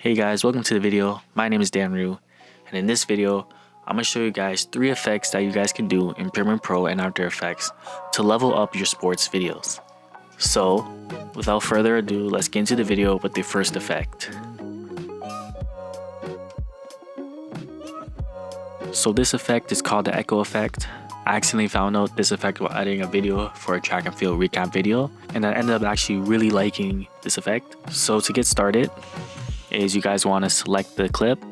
Hey guys, welcome to the video. My name is Dan Ryu, and in this video, I'm going to show you guys 3 effects that you guys can do in Premiere Pro and After Effects to level up your sports videos. So, without further ado, let's get into the video with the first effect. So this effect is called the Echo Effect. I accidentally found out this effect while editing a video for a track and field recap video, and I ended up actually really liking this effect. So to get started, is you guys want to select the clip.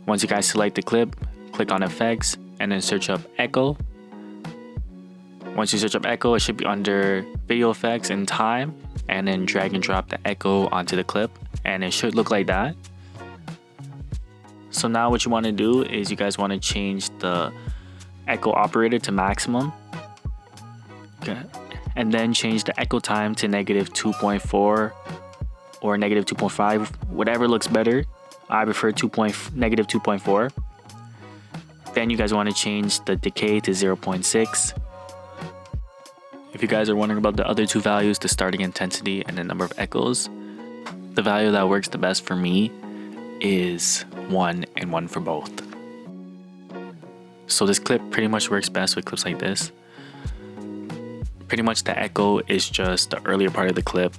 Once you guys select the clip, click on effects and then search up echo. Once you search up echo, it should be under video effects and time, and then drag and drop the echo onto the clip, and it should look like that. So now what you want to do is you guys want to change the echo operator to maximum, okay, and then change the echo time to -2.4 or -2.5, whatever looks better. I prefer -2.4. Then you guys want to change the decay to 0.6. If you guys are wondering about the other 2 values, the starting intensity and the number of echoes, the value that works the best for me is 1 and 1 for both. So this clip pretty much works best with clips like this. Pretty much the echo is just the earlier part of the clip,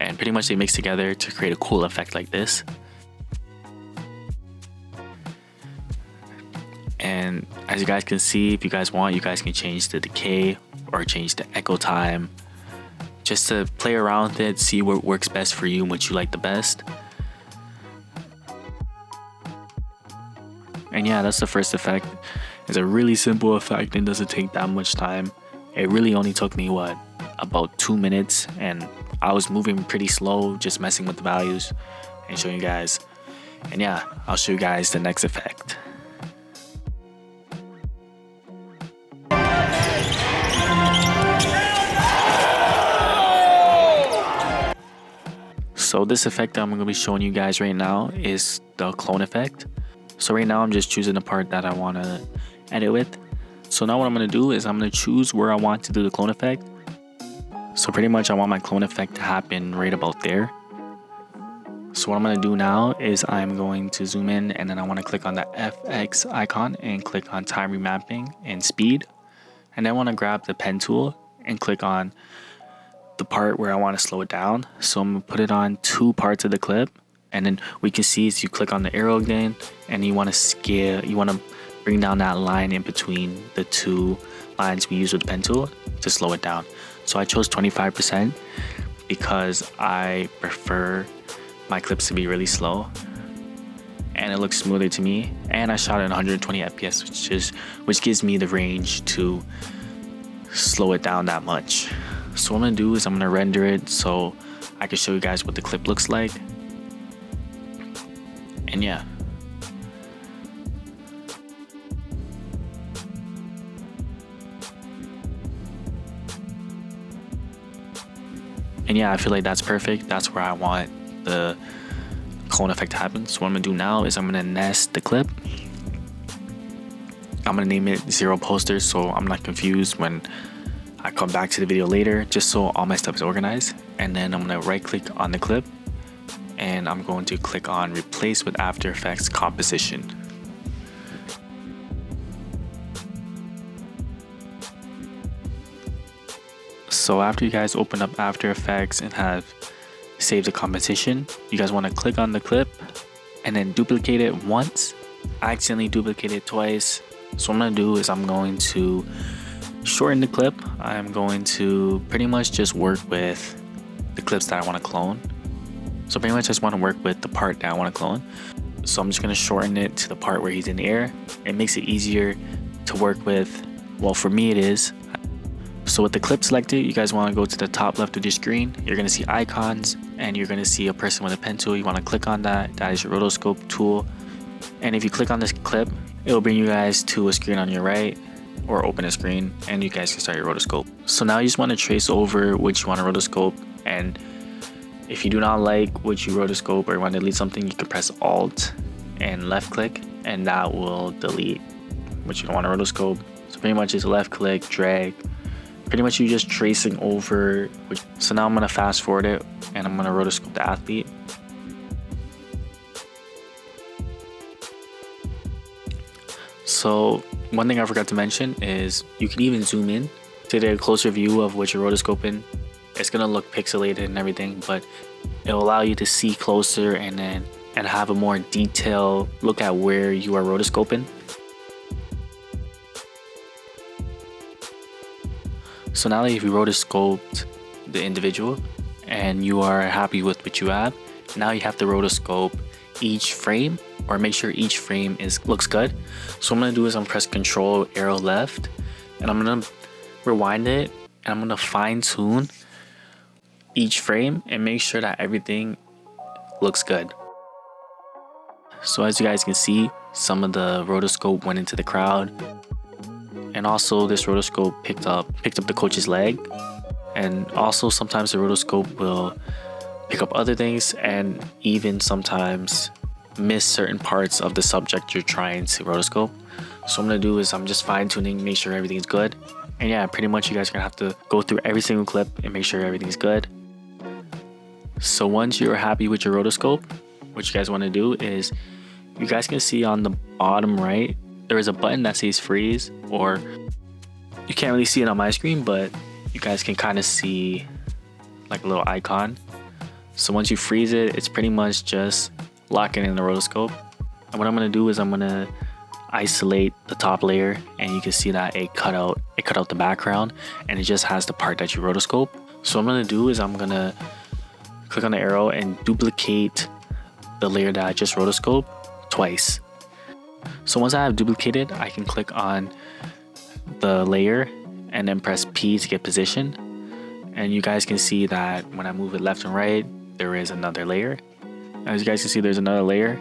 and pretty much they mix together to create a cool effect like this. And as you guys can see, if you guys want, you guys can change the decay or change the echo time just to play around with it, see what works best for you and what you like the best. And yeah, that's the first effect. It's a really simple effect and doesn't take that much time. It really only took me about 2 minutes, and I was moving pretty slow, just messing with the values and showing you guys. And yeah, I'll show you guys the next effect. So this effect I'm going to be showing you guys right now is the clone effect. So right now I'm just choosing the part that I want to edit with. So now what I'm going to do is I'm going to choose where I want to do the clone effect. So pretty much I want my clone effect to happen right about there. So what I'm going to do now is I'm going to zoom in, and then I want to click on the FX icon and click on time remapping and speed. And then I want to grab the pen tool and click on the part where I want to slow it down. So I'm going to put it on 2 parts of the clip, and then we can see as you click on the arrow again and you want to scale, you want to bring down that line in between the 2 lines we use with the pen tool to slow it down. So I chose 25% because I prefer my clips to be really slow and it looks smoother to me, and I shot at 120 FPS, which gives me the range to slow it down that much. So what I'm gonna do is I'm gonna render it so I can show you guys what the clip looks like. And yeah. And yeah, I feel like that's perfect. That's where I want the clone effect to happen. So what I'm gonna do now is I'm gonna nest the clip. I'm gonna name it 0 posters so I'm not confused when I come back to the video later, just so all my stuff is organized. And then I'm gonna right click on the clip and I'm going to click on replace with After Effects composition. So after you guys open up After Effects and have saved the composition, you guys want to click on the clip and then duplicate it once. I accidentally duplicated it twice. So what I'm going to do is I'm going to shorten the clip. I'm going to pretty much just work with the clips that I want to clone. So pretty much I just want to work with the part that I want to clone. So I'm just going to shorten it to the part where he's in the air. It makes it easier to work with. Well, for me it is. So with the clip selected, you guys want to go to the top left of your screen. You're going to see icons and you're going to see a person with a pen tool. You want to click on that. That is your rotoscope tool. And if you click on this clip, it will bring you guys to a screen on your right, or open a screen, and you guys can start your rotoscope. So now you just want to trace over what you want to rotoscope, and if you do not like what you rotoscope or you want to delete something, you can press Alt and left click, and that will delete what you don't want to rotoscope. So pretty much it's left click, drag, pretty much you just tracing over. So now I'm gonna fast forward it and I'm gonna rotoscope the athlete. So one thing I forgot to mention is you can even zoom in to get a closer view of what you're rotoscoping. It's gonna look pixelated and everything, but it'll allow you to see closer and have a more detailed look at where you are rotoscoping. So now that you've rotoscoped the individual and you are happy with what you have, now you have to rotoscope each frame, or make sure each frame looks good. So what I'm gonna do is I'm gonna press Control arrow left, and I'm gonna rewind it, and I'm gonna fine tune each frame and make sure that everything looks good. So as you guys can see, some of the rotoscope went into the crowd, and also this rotoscope picked up the coach's leg, and also sometimes the rotoscope will pick up other things and even sometimes miss certain parts of the subject you're trying to rotoscope. So what I'm gonna do is I'm just fine tuning, make sure everything's good. And yeah, pretty much you guys are gonna have to go through every single clip and make sure everything's good. So once you're happy with your rotoscope, what you guys want to do is, you guys can see on the bottom right there is a button that says freeze, or you can't really see it on my screen, but you guys can kind of see like a little icon. So once you freeze it, it's pretty much just locking in the rotoscope. And what I'm gonna do is I'm gonna isolate the top layer, and you can see that it cut out the background, and it just has the part that you rotoscope. So what I'm gonna do is I'm gonna click on the arrow and duplicate the layer that I just rotoscoped twice. So once I have duplicated, I can click on the layer and then press P to get position. And you guys can see that when I move it left and right, there is another layer. As you guys can see, there's another layer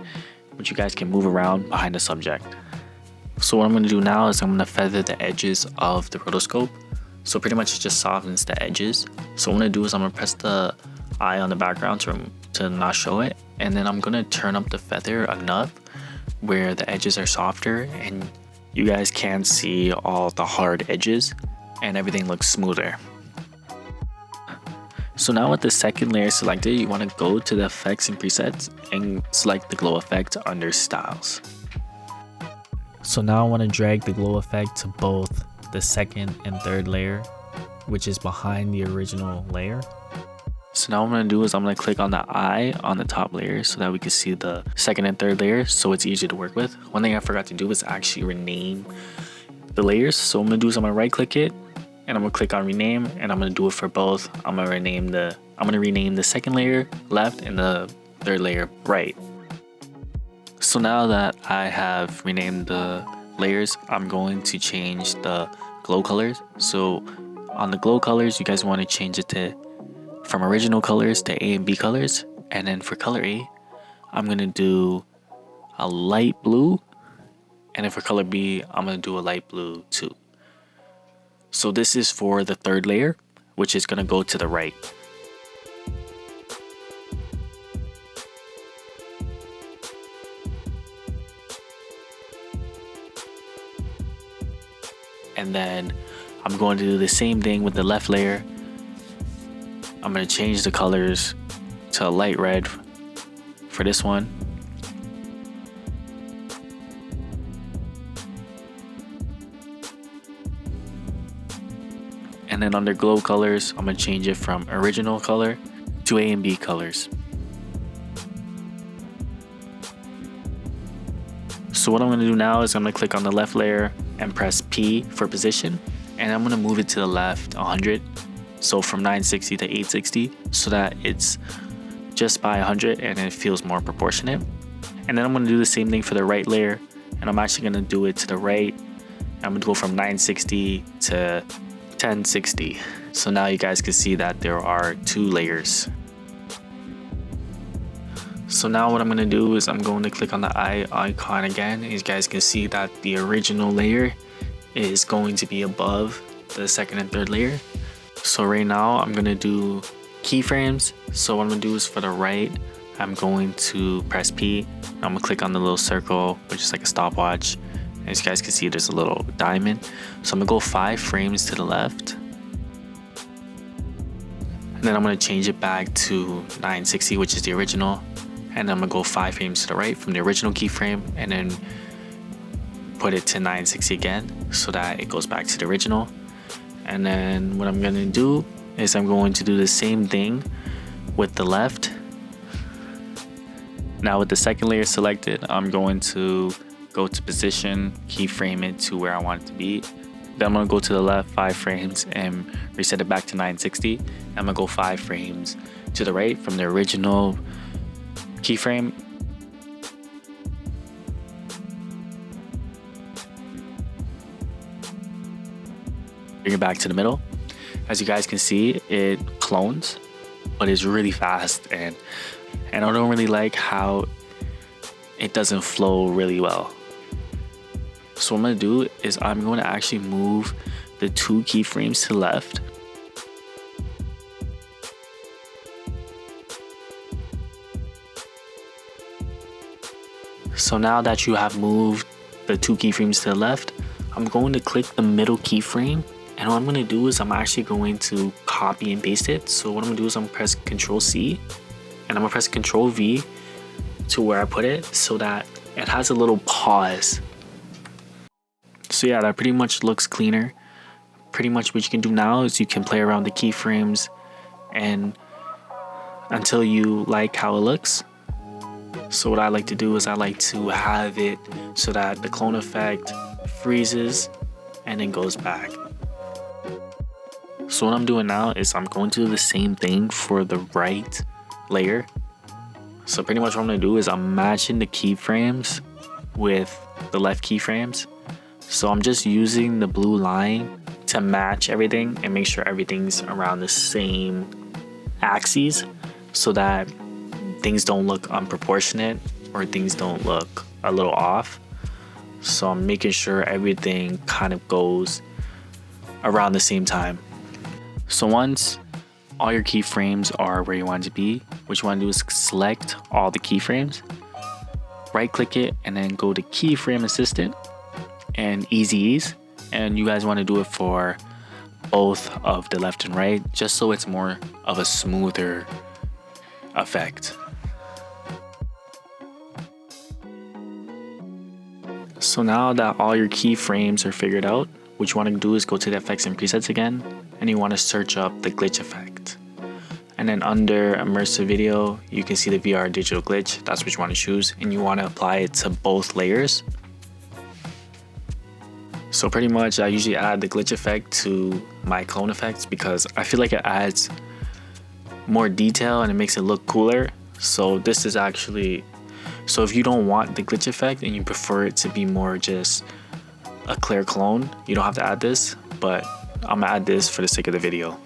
which you guys can move around behind the subject. So what I'm going to do now is I'm going to feather the edges of the rotoscope. So pretty much it just softens the edges. So what I'm going to do is I'm going to press the eye on the background to not show it, and then I'm going to turn up the feather enough where the edges are softer and you guys can see all the hard edges and everything looks smoother. So now with the second layer selected, you want to go to the effects and presets and select the glow effect under styles. So now I want to drag the glow effect to both the second and third layer, which is behind the original layer. So now what I'm going to do is I'm going to click on the eye on the top layer so that we can see the second and third layer, so it's easier to work with. One thing I forgot to do is actually rename the layers. So what I'm going to do is I'm going to right click it, and I'm going to click on rename, and I'm going to do it for both. I'm going to rename the second layer left and the third layer right. So now that I have renamed the layers, I'm going to change the glow colors. So on the glow colors, you guys want to change it from original colors to A and B colors. And then for color A, I'm going to do a light blue. And then for color B, I'm going to do a light blue too. So this is for the third layer, which is going to go to the right. And then I'm going to do the same thing with the left layer. I'm going to change the colors to light red for this one. And then under glow colors, I'm going to change it from original color to A and B colors. So what I'm going to do now is I'm going to click on the left layer and press P for position, and I'm going to move it to the left 100, so from 960 to 860, so that it's just by 100 and it feels more proportionate. And then I'm going to do the same thing for the right layer, and I'm actually going to do it to the right. I'm going to go from 960 to 1060. So now you guys can see that there are two layers. So now what I'm going to do is I'm going to click on the eye icon again. As you guys can see that the original layer is going to be above the second and third layer. So right now I'm going to do keyframes. So what I'm going to do is for the right, I'm going to press P. I'm going to click on the little circle, which is like a stopwatch. As you guys can see, there's a little diamond. So I'm going to go 5 frames to the left. And then I'm going to change it back to 960, which is the original. And I'm going to go 5 frames to the right from the original keyframe, and then put it to 960 again so that it goes back to the original. And then what I'm going to do is I'm going to do the same thing with the left. Now with the second layer selected, I'm going to go to position, keyframe it to where I want it to be. Then I'm going to go to the left 5 frames and reset it back to 960. I'm going to go 5 frames to the right from the original keyframe. Bring it back to the middle. As you guys can see, it clones, but it's really fast, and I don't really like how it doesn't flow really well. So what I'm going to do is I'm going to actually move the 2 keyframes to the left. So now that you have moved the 2 keyframes to the left, I'm going to click the middle keyframe, and what I'm going to do is I'm actually going to copy and paste it. So what I'm going to do is I'm going to press Ctrl C, and I'm going to press Ctrl V to where I put it so that it has a little pause. So yeah, that pretty much looks cleaner. Pretty much what you can do now is you can play around the keyframes and until you like how it looks. So what I like to do is I like to have it so that the clone effect freezes and then goes back. So what I'm doing now is I'm going to do the same thing for the right layer. So pretty much what I'm going to do is I'm matching the keyframes with the left keyframes. So I'm just using the blue line to match everything and make sure everything's around the same axes so that things don't look unproportionate or things don't look a little off. So I'm making sure everything kind of goes around the same time. So once all your keyframes are where you want it to be, what you want to do is select all the keyframes, right click it, and then go to keyframe assistant and easy ease. And you guys want to do it for both of the left and right, just so it's more of a smoother effect. So now that all your keyframes are figured out, what you want to do is go to the effects and presets again, and you want to search up the glitch effect. And then under immersive video, you can see the VR digital glitch. That's what you want to choose, and you want to apply it to both layers. So pretty much I usually add the glitch effect to my clone effects because I feel like it adds more detail and it makes it look cooler. So this is actually, so if you don't want the glitch effect and you prefer it to be more just a clear clone, you don't have to add this, but I'm gonna add this for the sake of the video.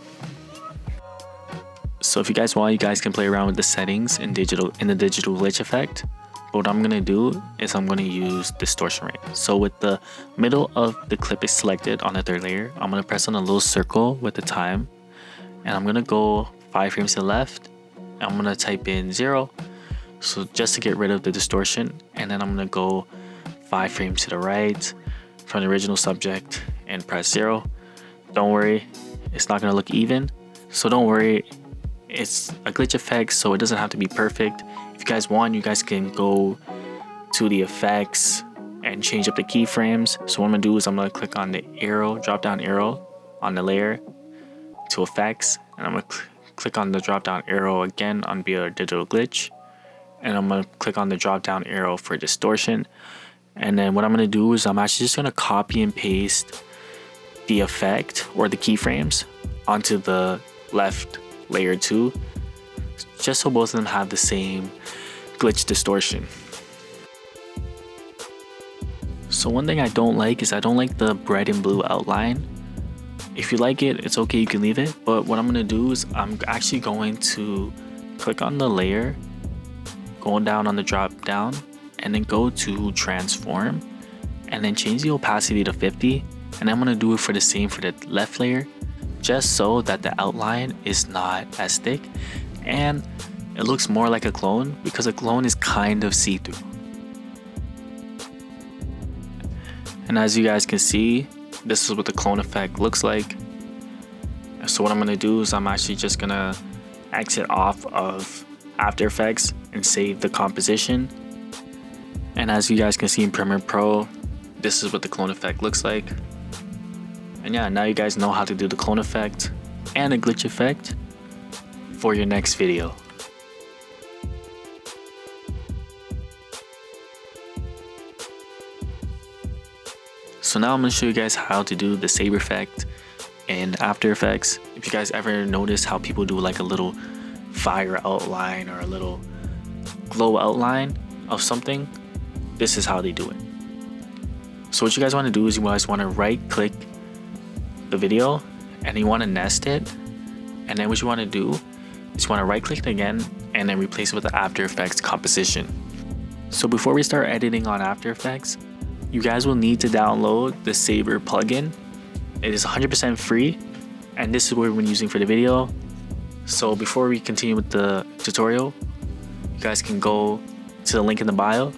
So if you guys want, you guys can play around with the settings in the digital glitch effect. But what I'm gonna do is I'm gonna use distortion rate. So with the middle of the clip is selected on the third layer, I'm gonna press on a little circle with the time, and I'm gonna go 5 frames to the left. I'm gonna type in 0, so just to get rid of the distortion, and then I'm gonna go 5 frames to the right from the original subject and press 0. Don't worry, it's not gonna look even, so don't worry, it's a glitch effect, so it doesn't have to be perfect. If you guys want, you guys can go to the effects and change up the keyframes. So what I'm gonna do is I'm gonna click on the arrow, drop down arrow on the layer to effects, and I'm gonna click on the drop down arrow again on VR digital glitch, and I'm gonna click on the drop down arrow for distortion. And then what I'm gonna do is I'm actually just gonna copy and paste the effect or the keyframes onto the left layer 2, just so both of them have the same glitch distortion. So one thing I don't like is I don't like the red and blue outline. If you like it, it's okay, you can leave it. But what I'm gonna do is I'm actually going to click on the layer, going down on the drop down, and then go to transform, and then change the opacity to 50. And I'm gonna do it for the same for the left layer, just so that the outline is not as thick and it looks more like a clone, because a clone is kind of see-through. And as you guys can see, this is what the clone effect looks like. So what I'm gonna do is I'm actually just gonna exit off of After Effects and save the composition. And as you guys can see in Premiere Pro, this is what the clone effect looks like. And yeah, now you guys know how to do the clone effect and the glitch effect for your next video. So now I'm going to show you guys how to do the Saber Effect in After Effects. If you guys ever notice how people do like a little fire outline or a little glow outline of something, this is how they do it. So what you guys want to do is you guys want to right click the video and you want to nest it, and then what you want to do is you want to right click it again and then replace it with the After Effects composition. So before we start editing on After Effects, you guys will need to download the Saber plugin. It is 100% free, and this is what we've been using for the video. So before we continue with the tutorial, you guys can go to the link in the bio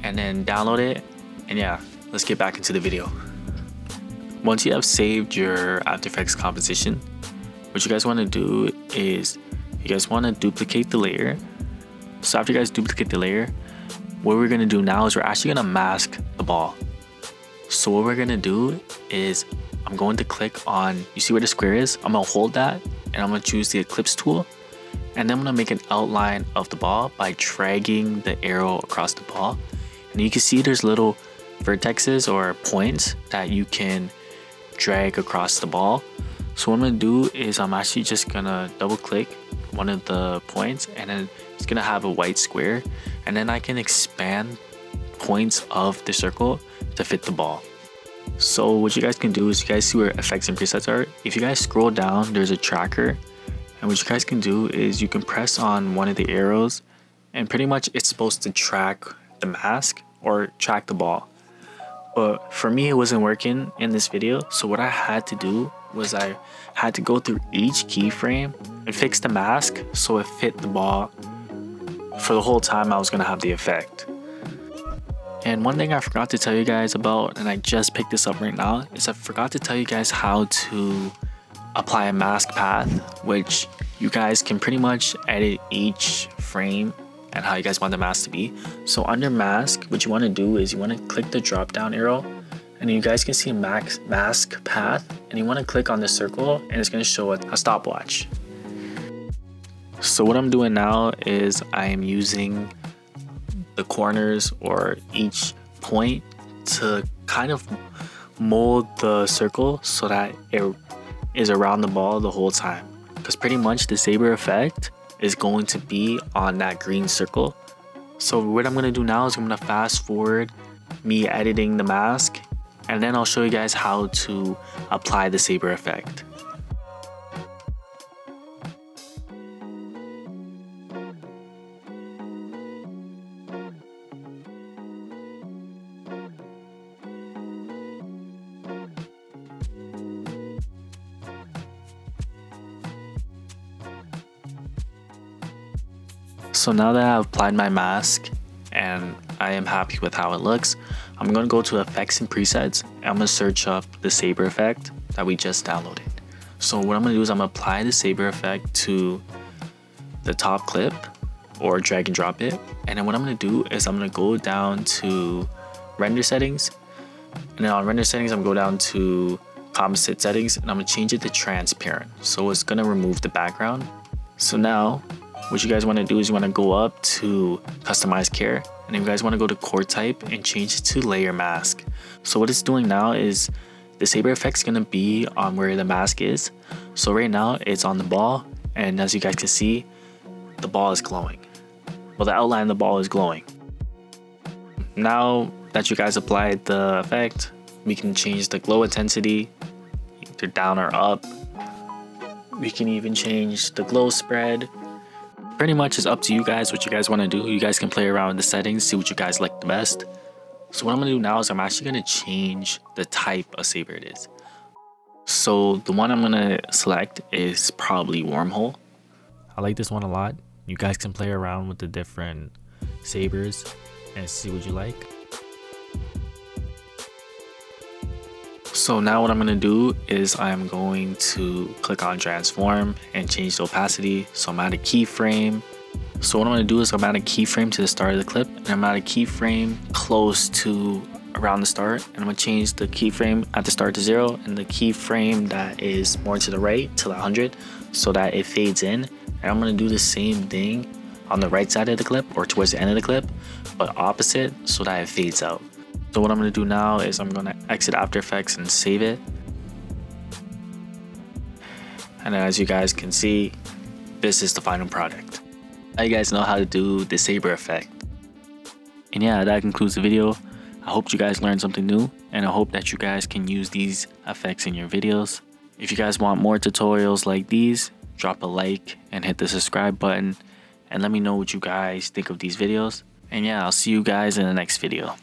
and then download it. And yeah, let's get back into the video. Once you have saved your After Effects composition, what you guys want to do is you guys want to duplicate the layer. So after you guys duplicate the layer, what we're going to do now is we're actually going to mask the ball. So what we're going to do is I'm going to click on, you see where the square is? I'm going to hold that and I'm going to choose the ellipse tool, and then I'm going to make an outline of the ball by dragging the arrow across the ball. And you can see there's little vertexes or points that you can drag across the ball. So what I'm going to do is I'm actually just going to double click one of the points, and then it's going to have a white square, and then I can expand points of the circle to fit the ball. So what you guys can do is you guys see where effects and presets are. If you guys scroll down, there's a tracker, and what you guys can do is you can press on one of the arrows, and pretty much it's supposed to track the mask or track the ball. But for me, it wasn't working in this video. So what I had to do was I had to go through each keyframe and fix the mask so it fit the ball for the whole time I was going to have the effect. And one thing I forgot to tell you guys about, and I just picked this up right now, is I forgot to tell you guys how to apply a mask path, which you guys can pretty much edit each frame and how you guys want the mask to be. So under mask, what you want to do is you want to click the drop down arrow, and you guys can see a mask path, and you want to click on the circle and it's going to show a stopwatch. So what I'm doing now is I am using the corners or each point to kind of mold the circle so that it is around the ball the whole time, because pretty much the Saber effect is going to be on that green circle. So what I'm going to do now is I'm going to fast forward me editing the mask, and then I'll show you guys how to apply the Saber effect. So now that I've applied my mask and I am happy with how it looks, I'm going to go to effects and presets, and I'm going to search up the Saber effect that we just downloaded. So what I'm going to do is I'm going to apply the Saber effect to the top clip or drag and drop it. And then what I'm going to do is I'm going to go down to render settings, and then on render settings I'm going to go down to composite settings, and I'm going to change it to transparent. So it's going to remove the background. So now what you guys want to do is you want to go up to customize care, and you guys want to go to core type and change it to layer mask. So what it's doing now is the Saber effect is going to be on where the mask is. So right now it's on the ball, and as you guys can see, the ball is glowing. Well, the outline of the ball is glowing. Now that you guys applied the effect, we can change the glow intensity either down or up. We can even change the glow spread. Pretty much it's up to you guys what you guys want to do. You guys can play around with the settings, see what you guys like the best. So what I'm going to do now is I'm actually going to change the type of Saber it is. So the one I'm going to select is probably Wormhole. I like this one a lot. You guys can play around with the different Sabers and see what you like. So now what I'm going to do is I'm going to click on transform and change the opacity. So I'm at a keyframe. So what I'm going to do is I'm at a keyframe to the start of the clip, and I'm at a keyframe close to around the start, and I'm gonna change the keyframe at the start to 0 and the keyframe that is more to the right to 100 so that it fades in. And I'm gonna do the same thing on the right side of the clip or towards the end of the clip, but opposite so that it fades out. So what I'm gonna do now is I'm gonna exit After Effects and save it. And as you guys can see, this is the final product. Now you guys know how to do the Saber Effect. And yeah, that concludes the video. I hope you guys learned something new, and I hope that you guys can use these effects in your videos. If you guys want more tutorials like these, drop a like and hit the subscribe button, and let me know what you guys think of these videos. And yeah, I'll see you guys in the next video.